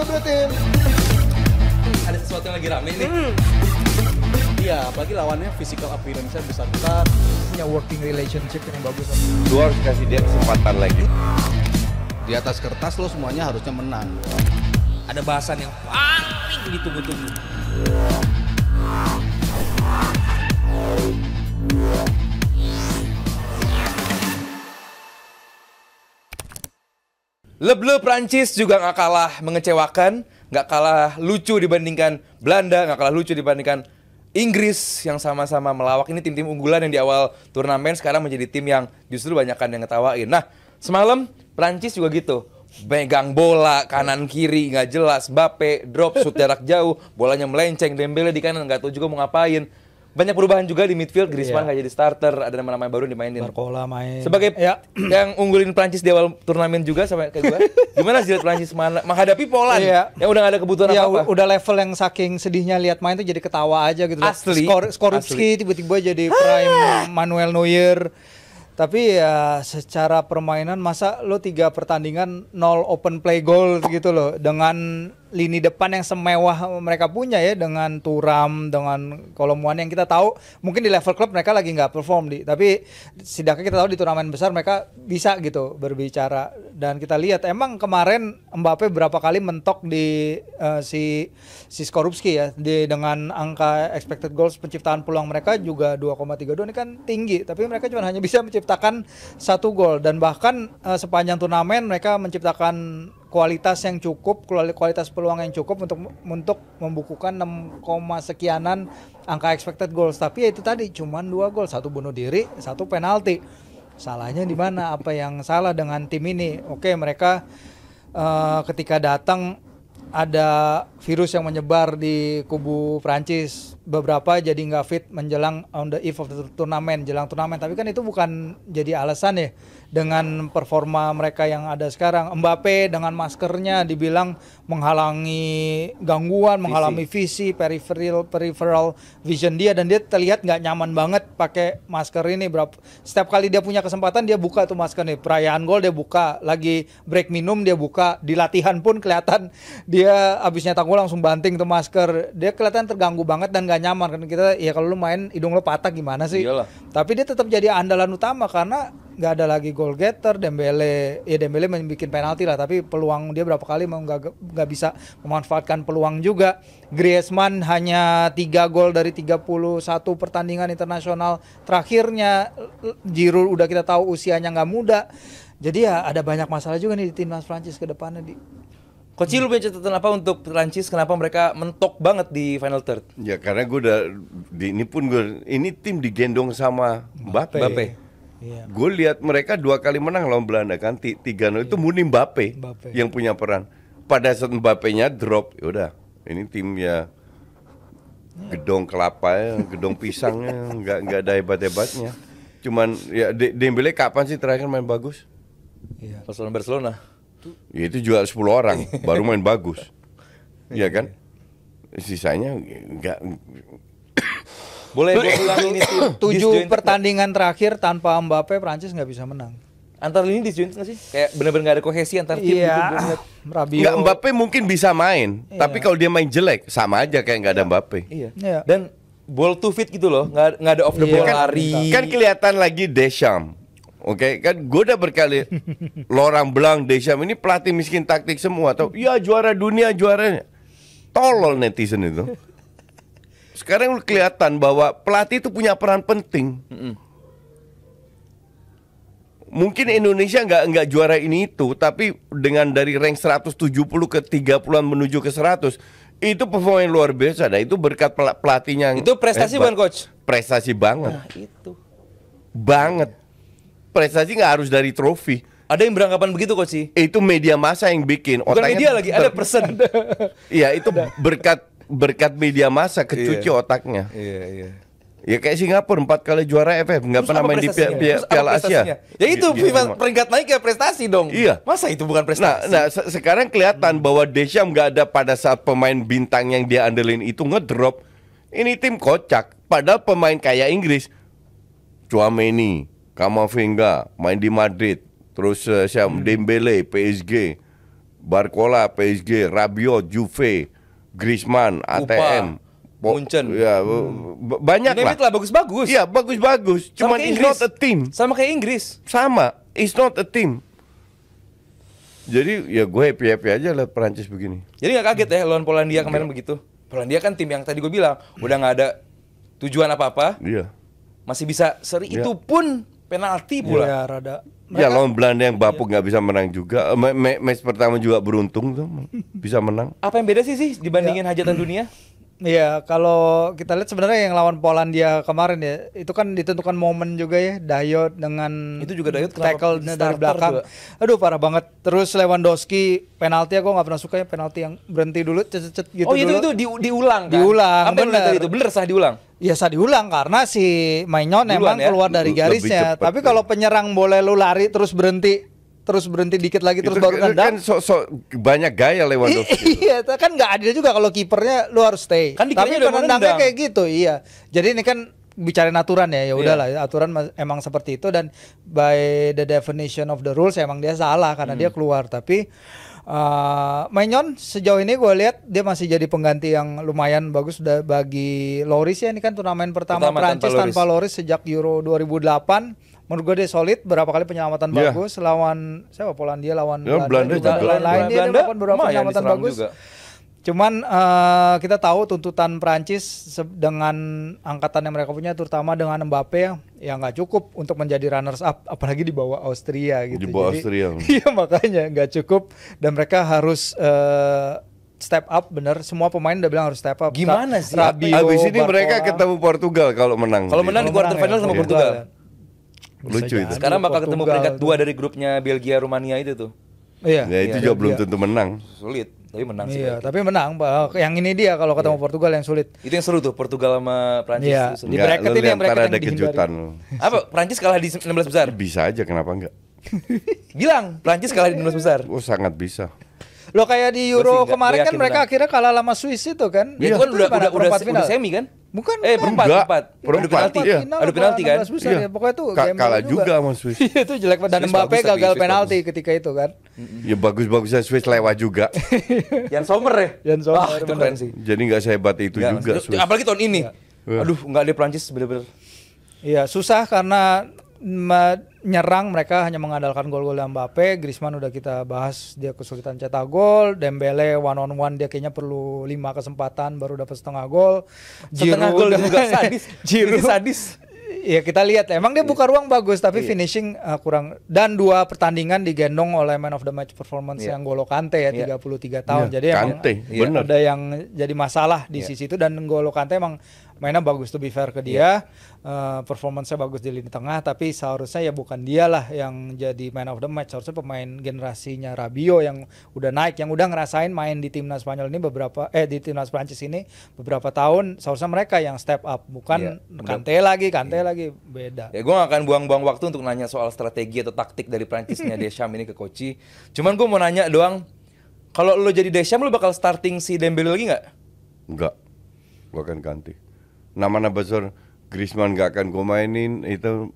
berarti. Ada sesuatu yang lagi rame nih. Iya, apalagi lawannya physical appearance-nya besar-besar, punya working relationship yang bagus. Lu harus kasih dia kesempatan lagi. Di atas kertas lo semuanya harusnya menang. Ada bahasan yang paling ditunggu-tunggu. Le Bleu Prancis juga nggak kalah mengecewakan, nggak kalah lucu dibandingkan Belanda, nggak kalah lucu dibandingkan Inggris yang sama-sama melawak. Ini tim-tim unggulan yang di awal turnamen sekarang menjadi tim yang justru banyakan yang ngetawain. Nah, semalam Prancis juga gitu. Megang bola kanan kiri nggak jelas, Mbappe drop shoot jarak jauh, bolanya melenceng, Dembele di kanan nggak tahu juga mau ngapain. Banyak perubahan juga di midfield, Griezmann nggak jadi starter, ada nama-nama baru dimainin. Barcola main. Sebagai yang unggulin Prancis di awal turnamen juga sama kayak gue. Gimana sih lihat Prancis menghadapi Poland yang udah gak ada kebutuhan apa-apa? Udah level yang saking sedihnya lihat main tuh jadi ketawa aja gitu. Asli. Skorupski tiba-tiba jadi prime Manuel Neuer. Tapi ya secara permainan masa lo 3 pertandingan 0 open play goal gitu loh, dengan lini depan yang semewah mereka punya ya, dengan Thuram, dengan Kolomuani yang kita tahu mungkin di level klub mereka lagi nggak perform tapi setidaknya kita tahu di turnamen besar mereka bisa gitu berbicara. Dan kita lihat emang kemarin Mbappe berapa kali mentok di si Skorupski ya, dengan angka expected goals, penciptaan peluang mereka juga 2,32 ini kan tinggi, tapi mereka cuma hanya bisa menciptakan 1 gol. Dan bahkan sepanjang turnamen mereka menciptakan kualitas yang cukup, kualitas peluang yang cukup untuk membukukan 6, sekianan angka expected goals. Tapi ya itu tadi cuman 2 gol, 1 bunuh diri, 1 penalti. Salahnya di mana? Apa yang salah dengan tim ini? Oke, mereka ketika datang ada virus yang menyebar di kubu Prancis, beberapa jadi nggak fit menjelang on the eve of the turnamen, jelang turnamen. Tapi kan itu bukan jadi alasan ya dengan performa mereka yang ada sekarang. Mbappe dengan maskernya dibilang menghalangi gangguan, menghalangi visi, peripheral vision dia, dan dia terlihat nggak nyaman banget pakai masker ini. Setiap kali dia punya kesempatan dia buka tuh masker nih. Perayaan gol dia buka, lagi break minum dia buka, di latihan pun kelihatan dia abis nyetak gol langsung banting tuh masker. Dia kelihatan terganggu banget dan nggak nyaman. Kan kita ya kalau lu main hidung lu patah gimana sih? Iyalah. Tapi dia tetap jadi andalan utama karena nggak ada lagi goal getter. Dembele membuat penalti lah, tapi peluang dia berapa kali nggak bisa memanfaatkan peluang juga. Griezmann hanya 3 gol dari 31 pertandingan internasional terakhirnya. Giroud udah kita tahu usianya nggak muda. Jadi ya ada banyak masalah juga nih di timnas Prancis ke depannya di. Coach, lu punya catatan apa untuk Prancis? Kenapa mereka mentok banget di final third? Ya karena gue udah ini tim digendong sama Mbappe. Iya. Gue lihat mereka 2 kali menang lawan Belanda kan 3-0 itu murni Mbappe yang punya peran. Pada saat Mbappe-nya drop, yaudah ini timnya gedong kelapa ya, gedong pisangnya nggak ada hebat-hebatnya. Cuman ya Dembele kapan sih terakhir main bagus? Iya. Pas lawan Barcelona. Ya itu juga 10 orang baru main bagus. Iya kan? Sisanya enggak. Boleh gue ulang ini tuh 7 pertandingan terakhir tanpa Mbappe Prancis nggak bisa menang. Antar lini disjointed nggak sih? Kayak benar-benar nggak ada kohesi antar tim gitu. Rabiot. Enggak, Mbappe mungkin bisa main, tapi kalau dia main jelek sama aja kayak nggak ada Mbappe. Iya. Dan ball to fit gitu loh, nggak ada off the ball lari. Kan kelihatan lagi Deschamps. Oke, kan gue udah berkali Laurent Blanc, Deschamps ini pelatih miskin taktik semua. Atau ya juara dunia juaranya. Tolol netizen itu. Sekarang kelihatan bahwa pelatih itu punya peran penting. Mungkin Indonesia nggak juara ini itu, tapi dengan dari rank 170 ke 30-an menuju ke 100, itu performa yang luar biasa. Dan itu berkat pelatihnya. Itu prestasi bukan coach? Prestasi banget. Nah, itu. Banget. Prestasi nggak harus dari trofi. Ada yang beranggapan begitu coach sih? Itu media massa yang bikin. Bukan media lagi, ada person. Iya, itu berkat media massa kecuci otaknya. Iya. Ya kayak Singapura 4 kali juara AFF, nggak pernah main di Piala Asia. Ya itu FIFA peringkat naik ya prestasi dong. Iya. Masa itu bukan prestasi? Nah sekarang kelihatan bahwa Deschamps nggak ada pada saat pemain bintang yang dia andelin itu ngedrop. Ini tim kocak. Padahal pemain kayak Inggris, Tchouaméni, Camavinga main di Madrid, terus Dembele PSG, Barcola, PSG, Rabiot, Juve, Griezmann, ATM, Munchen. ya banyak Name it lah. lah bagus-bagus. Iya bagus-bagus. Sama Cuman kayak it's Inggris. not a team. Sama kayak Inggris. Sama, it's not a team. Jadi ya gue happy aja lah Perancis begini. Jadi nggak kaget ya lawan Polandia kemarin begitu. Polandia kan tim yang tadi gue bilang udah nggak ada tujuan apa-apa, Iya. masih bisa seri Iya. itu pun penalti pula. Ya rada. Ya lawan Belanda yang bapuk nggak bisa menang juga. Match pertama juga beruntung tuh bisa menang. Apa yang beda sih dibandingin hajatan dunia? Iya, kalau kita lihat sebenarnya yang lawan Polandia kemarin ya, itu kan ditentukan momen juga ya, Dayot dengan Itu juga Dayot kenapa tackle starter dari belakang. juga? Aduh parah banget. Terus Lewandowski penalti aku nggak pernah suka ya, penalti yang berhenti dulu, cet gitu Oh dulu. itu diulang kan? Diulang, Apa yang bener. tadi itu? Bener sah diulang? Ya sah diulang karena si Maignan Duluan emang ya? keluar dari Lebih garisnya. cepet Tapi ya. kalau penyerang boleh lu lari terus berhenti dikit lagi terus baru nendang. kan sok banyak gaya Lewandowski. Iya, itu kan nggak adil juga kalau kipernya lu harus stay. Kan dikiranya Tapi udah mau penendangnya nendang. kayak gitu, iya. Jadi ini kan bicarain aturan ya udahlah, aturan emang seperti itu dan by the definition of the rules emang dia salah karena dia keluar. Tapi Maignan sejauh ini gue lihat dia masih jadi pengganti yang lumayan bagus udah bagi Loris ya. Ini kan turnamen pertama Prancis tanpa Loris sejak Euro 2008. Menurut gue dia solid, berapa kali penyelamatan Iya. bagus lawan siapa Polandia lawan Ya, Belanda juga juga. lain-lain dia Belanda melakukan beberapa lumayan penyelamatan diserang bagus. juga. Cuman kita tahu tuntutan Prancis dengan angkatan yang mereka punya terutama dengan Mbappe ya nggak cukup untuk menjadi runners up apalagi di bawah Austria gitu. Di bawah Jadi, Austria. Iya makanya nggak cukup dan mereka harus step up bener semua pemain udah bilang harus step up. Gimana sih? Rabiot, Habis ini Barcola. mereka ketemu Portugal kalau menang. Kalau menang di Kalau quarter menang final ya, sama iya. Portugal. Lucu itu. Sekarang bakal ketemu Portugal peringkat tuh. 2 dari grupnya Belgia Rumania itu tuh. Iya. Ya itu Iya. juga belum Iya. tentu menang. Sulit, tapi menang sih. Iya, tapi menang. Yang ini dia kalau ketemu Portugal yang sulit. Itu yang seru tuh Portugal sama Prancis Iya. itu seru. Di Enggak, bracket lu ini lihat yang bracket ntar yang ada dihindari. kejutan. Apa? Prancis kalah di 16 besar? Bisa aja kenapa enggak? Bilang, Prancis kalah di 16 besar. Oh sangat bisa. Loh kayak di Gua sih Euro nggak- kemarin gua kan yakin mereka menang. akhirnya kalah sama Swiss itu kan. Ya, itu kan Itu gimana? Perempat udah semi kan? Bukan. Perempat, Enggak, perempat. perempat, Adu penalti. iya. Adu penalti kan? Besar, Iya. ya. Pokoknya tuh gembel Kalah juga sama Swiss. Iya, itu jelek banget dan Swiss Mbappe bagus tapi gagal Swiss penalti ketika itu kan. Ya bagus-bagusnya Swiss lewat juga. Yang Sommer ya? Jan Sommer, Wah, itu bener. keren sih. Jadi nggak sehebat itu Nggak, juga maksudnya- Swiss. apalagi tahun ini. Iya. Aduh, nggak ada Prancis bener-bener. Iya, susah karena menyerang mereka hanya mengandalkan gol-gol Mbappe. Griezmann udah kita bahas dia kesulitan cetak gol. Dembele one on one dia kayaknya perlu 5 kesempatan baru dapat setengah gol. Setengah gol juga sadis. Giroud Ini sadis. Ya kita lihat emang dia buka ruang bagus tapi finishing kurang dan 2 pertandingan digendong oleh man of the match performance Iya. yang Golo Kante ya Iya. 33 tahun. Iya, Jadi emang Kante, bener. ada yang jadi masalah di Iya. sisi itu dan Golo Kante emang mainnya bagus to be fair ke dia. Performance-nya bagus di lini tengah tapi seharusnya ya bukan dialah yang jadi man of the match. Harusnya pemain generasinya Rabiot yang udah naik yang udah ngerasain main di timnas Spanyol ini di timnas Prancis ini beberapa tahun seharusnya mereka yang step up bukan Iya, Kante lagi beda. Ya gue gak akan buang-buang waktu untuk nanya soal strategi atau taktik dari Prancisnya Deschamps ini ke Koci. Cuman gue mau nanya doang, kalau lo jadi Deschamps lo bakal starting si Dembele lagi nggak? Enggak. Gua akan ganti. Nama besar Griezmann nggak akan gue mainin, itu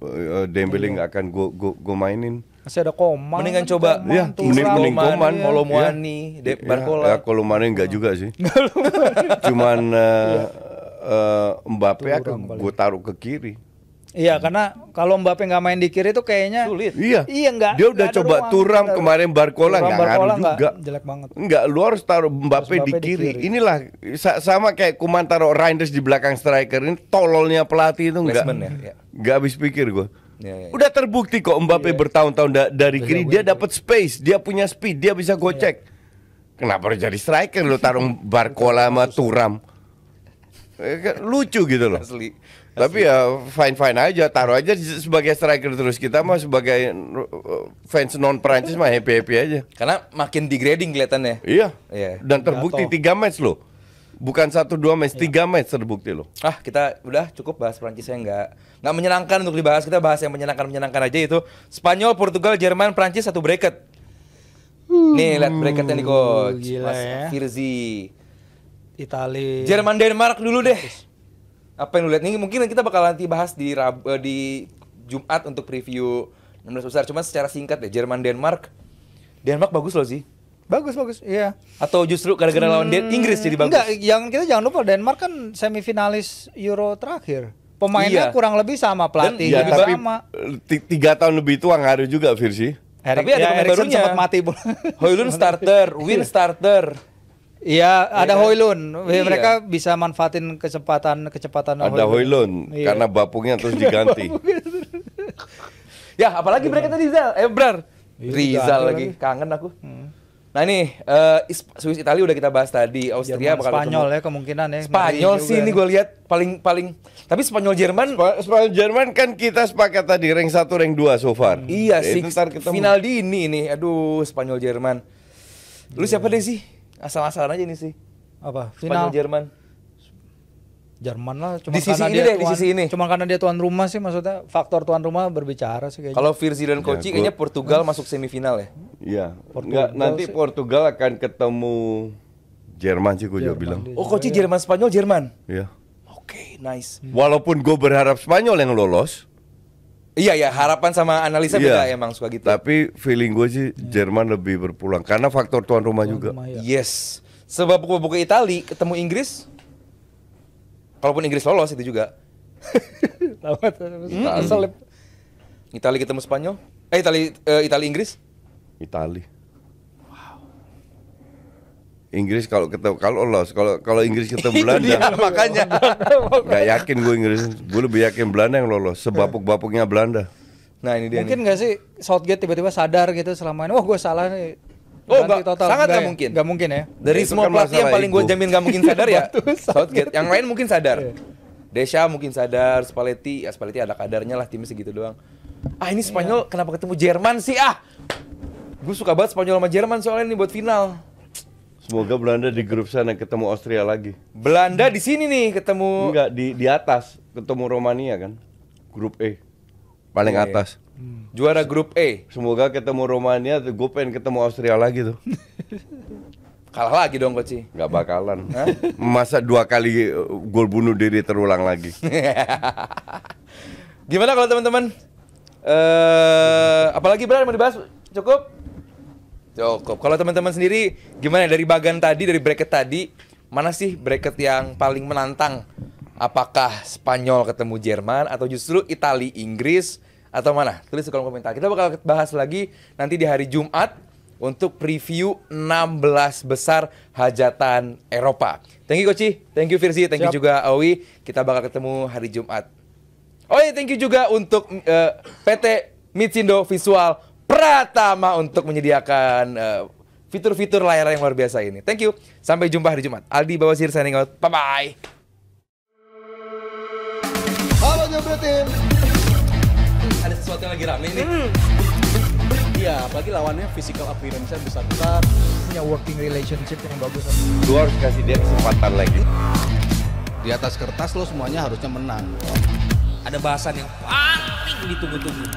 Dembele nggak akan gue mainin. Masih ada Koman. Mendingan coba Iya, Thuram, mending Koman. iya. Kolomwani, Barcola. Ya, kalau mainin nggak juga sih. Cuman Mbappe akan gue taruh ke kiri. Iya, karena kalau Mbappe nggak main di kiri tuh kayaknya Sulit. Iya. Iya nggak. Dia udah nggak ada coba ruang, Thuram bener. kemarin Barcola Thuram, nggak ngaruh nggak, juga. jelek banget. Enggak, lu harus taruh Mbappe Harus di Mbappe di kiri. kiri. Inilah sama kayak Kuman taruh Reinders di belakang striker. Ini tololnya pelatih itu enggak. Placement ya, ya. Enggak habis pikir gua. Ya, ya, ya. Udah terbukti kok Mbappe bertahun-tahun dari kiri dia dapat space, dia punya speed, dia bisa gocek. Kenapa harus jadi striker lu taruh Barcola sama Thuram? Lucu gitu loh. Asli. Tapi ya fine aja, taruh aja sebagai striker terus. Kita mah sebagai fans non Prancis mah happy aja. Karena makin degrading kelihatannya. Iya. Iya. Dan terbukti 3 match loh. Bukan 1-2 match, 3 match terbukti loh. Ah, kita udah cukup bahas Prancisnya nggak menyenangkan untuk dibahas. Kita bahas yang menyenangkan aja itu Spanyol, Portugal, Jerman, Prancis satu bracket. Nih lihat bracketnya nih coach. Gila Mas ya. Firzi. Italia. Jerman Denmark dulu deh. Apa yang lu lihat nih? Mungkin kita bakal nanti bahas di Jumat untuk preview 16 besar. Cuma secara singkat deh, Jerman Denmark. Denmark bagus loh sih. Bagus, iya. Atau justru gara-gara lawan Inggris jadi bagus? Enggak, kita jangan lupa Denmark kan semifinalis Euro terakhir. Pemainnya Iya. kurang lebih sama, pelatih Ya, juga tapi sama. 3 tahun lebih tua ngaruh juga Virsi. Tapi ada pemain Eriksen barunya. sempat mati. Højlund starter, Win starter. Iya, ada kan? Højlund. Iya. Mereka bisa manfaatin kecepatan Ada Højlund Iya. karena bapuknya terus diganti. Ya, apalagi mereka tadi Brar. Iya, Rizal ganti lagi, kangen aku. Nah ini Swiss Italia udah kita bahas tadi, Austria Jerman, bakal Spanyol ketemu. ya kemungkinan ya. Spanyol Ngeri sih juga ini nih. gue lihat paling tapi Spanyol Jerman Spanyol Jerman kan kita sepakat tadi rank 1 rank 2 so far. iya Ya, sih itu ntar ketemu. final dini nih. Aduh, Spanyol Jerman. Lu siapa deh sih? Asal-asalan aja nih sih. Apa? Spanyol Final Jerman. Jerman lah, cuma Di sisi karena ini dia deh, di tuan, sisi ini. Cuma karena dia tuan rumah sih, maksudnya faktor tuan rumah berbicara sih kayaknya. Kalau Virzi dan Koci kayaknya Portugal masuk semifinal ya. Iya. Portugal Enggak, nanti sih. Portugal akan ketemu Jerman sih gue juga bilang. Oh, Koci Jerman Spanyol Jerman. Iya. Oke, nice. Walaupun gue berharap Spanyol yang lolos, Iya ya, harapan sama analisa beda emang suka gitu. tapi feeling gue sih Jerman lebih berpulang karena faktor tuan rumah juga. Rumah, ya. Yes. Sebab buku Itali ketemu Inggris. Kalaupun Inggris lolos itu juga. Asal Itali ketemu Spanyol. Itali Inggris. Itali. Inggris kalau lolos, kalau Inggris ketemu Belanda, Makanya. nggak yakin gue Inggris, gue lebih yakin Belanda yang lolos, sebapuk-bapuknya Belanda. Nah, ini dia mungkin nih. nggak sih Southgate tiba-tiba sadar gitu selama ini, wah gue salah nih. Oh, Ganti nggak, sangat nggak ya? mungkin. Nggak mungkin ya. Dari Itu semua kan pelatih yang masalah paling gue ego. jamin gak mungkin sadar ya Southgate. Yang lain mungkin sadar. Desha mungkin sadar, Spalletti ada kadarnya lah, timnya segitu doang. Ah, ini Spanyol kenapa ketemu Jerman sih? Ah, gue suka banget Spanyol sama Jerman soalnya ini buat final. Semoga Belanda di grup sana ketemu Austria lagi. Belanda di sini nih ketemu. Enggak, di atas ketemu Romania kan, grup E, paling Iya, iya. atas. Juara grup E. Semoga ketemu Romania, gue pengen ketemu Austria lagi tuh. Kalah lagi dong Koci. Nggak bakalan. Masa 2 kali gol bunuh diri terulang lagi. Gimana kalau teman-teman? Apalagi Bran mau dibahas? Cukup? Cukup. Kalau teman-teman sendiri gimana dari bagan tadi, dari bracket tadi, mana sih bracket yang paling menantang? Apakah Spanyol ketemu Jerman atau justru Itali Inggris atau mana? Tulis di kolom komentar. Kita bakal bahas lagi nanti di hari Jumat untuk preview 16 besar hajatan Eropa. Thank you Koci, thank you Virzi, thank you Siap. juga Awi. Kita bakal ketemu hari Jumat. Oh iya, thank you juga untuk PT Mitsindo Visual Pratama untuk menyediakan fitur-fitur layar yang luar biasa ini. Thank you. Sampai jumpa hari Jumat. Aldi Bawasir signing out. Bye-bye. Halo Jobretin. Ada sesuatu yang lagi rame nih. Iya, apalagi lawannya physical appearance-nya besar-besar, punya working relationship yang bagus. Lu harus kasih dia kesempatan lagi. Di atas kertas lo semuanya harusnya menang. Ada bahasan yang paling ditunggu-tunggu.